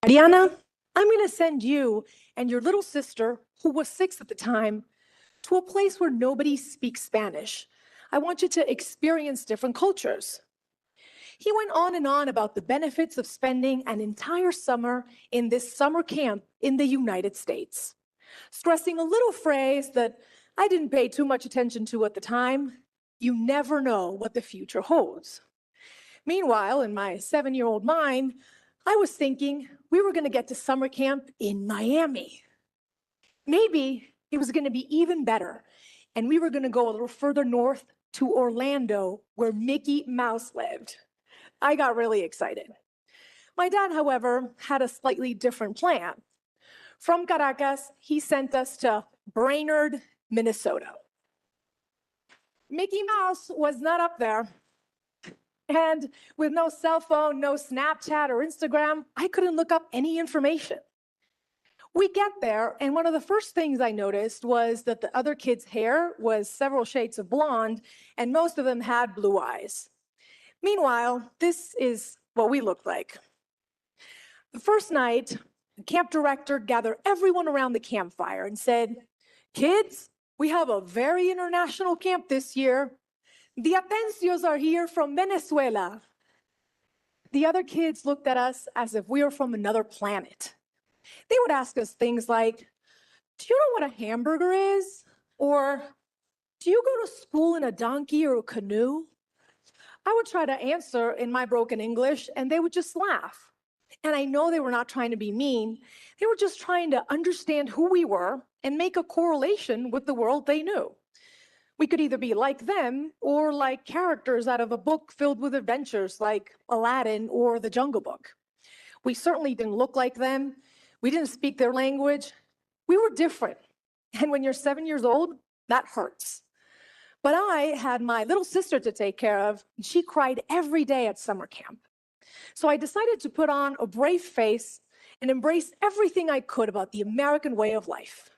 Ariana, I'm going to send you and your little sister, who was 6 at the time, to a place where nobody speaks Spanish. I want you to experience different cultures. He went on and on about the benefits of spending an entire summer in this summer camp in the United States, stressing a little phrase that I didn't pay too much attention to at the time: you never know what the future holds. Meanwhile, in my 7-year-old mind, I was thinking we were going to get to summer camp in Miami. Maybe it was going to be even better, and we were going to go a little further north to Orlando, where Mickey Mouse lived. I got really excited. My dad, however, had a slightly different plan. From Caracas, he sent us to Brainerd, Minnesota. Mickey Mouse was not up there. And with no cell phone, no Snapchat or Instagram, I couldn't look up any information. We get there, and one of the first things I noticed was that the other kids' hair was several shades of blonde, and most of them had blue eyes. Meanwhile, this is what we looked like. The first night, the camp director gathered everyone around the campfire and said, "Kids, we have a very international camp this year. The Atencios are here from Venezuela." The other kids looked at us as if we were from another planet. They would ask us things like, "Do you know what a hamburger is?" Or, "Do you go to school in a donkey or a canoe?" I would try to answer in my broken English, and they would just laugh. And I know they were not trying to be mean. They were just trying to understand who we were and make a correlation with the world they knew. We could either be like them or like characters out of a book filled with adventures like Aladdin or The Jungle Book. We certainly didn't look like them. We didn't speak their language. We were different. And when you're 7 years old, that hurts. But I had my little sister to take care of, and she cried every day at summer camp. So I decided to put on a brave face and embrace everything I could about the American way of life.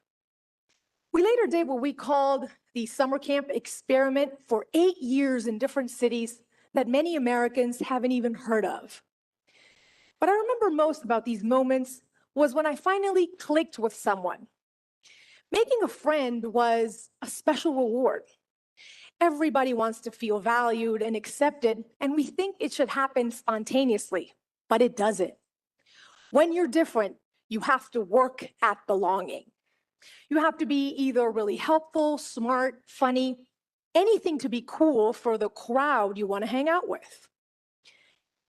We later did what we called the summer camp experiment for 8 years in different cities that many Americans haven't even heard of. What I remember most about these moments was when I finally clicked with someone. Making a friend was a special reward. Everybody wants to feel valued and accepted, and we think it should happen spontaneously, but it doesn't. When you're different, you have to work at belonging. You have to be either really helpful, smart, funny, anything to be cool for the crowd you want to hang out with.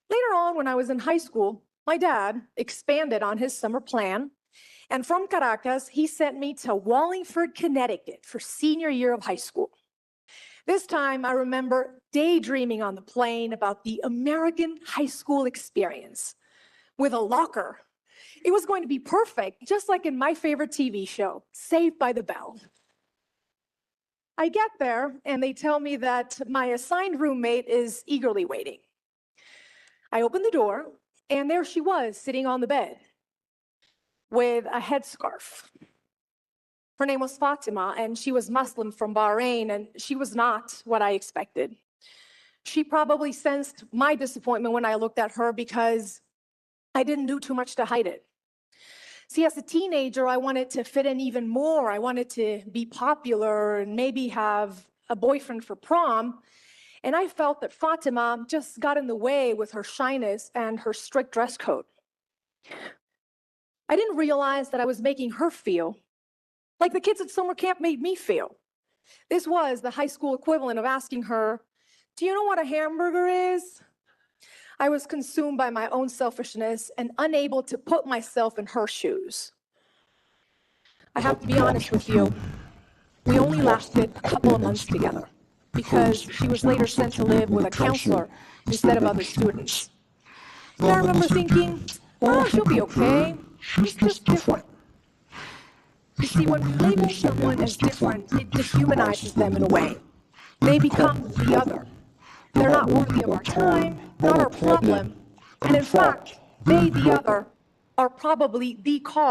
Later on, when I was in high school, my dad expanded on his summer plan, and from Caracas, he sent me to Wallingford, Connecticut for senior year of high school. This time, I remember daydreaming on the plane about the American high school experience with a locker. It was going to be perfect, just like in my favorite TV show, Saved by the Bell. I get there, and they tell me that my assigned roommate is eagerly waiting. I open the door, and there she was, sitting on the bed with a headscarf. Her name was Fatima, and she was Muslim from Bahrain, and she was not what I expected. She probably sensed my disappointment when I looked at her because I didn't do too much to hide it. See, as a teenager, I wanted to fit in even more. I wanted to be popular and maybe have a boyfriend for prom. And I felt that Fatima just got in the way with her shyness and her strict dress code. I didn't realize that I was making her feel like the kids at summer camp made me feel. This was the high school equivalent of asking her, "Do you know what a hamburger is?" I was consumed by my own selfishness and unable to put myself in her shoes. I have to be honest with you, we only lasted a couple of months together because she was later sent to live with a counselor instead of other students. And I remember thinking, "Oh, she'll be okay. She's just different." You see, when we label someone as different, it dehumanizes them in a way. They become the other. They're not worthy of our time, not our problem. And in fact, they, the other, are probably the cause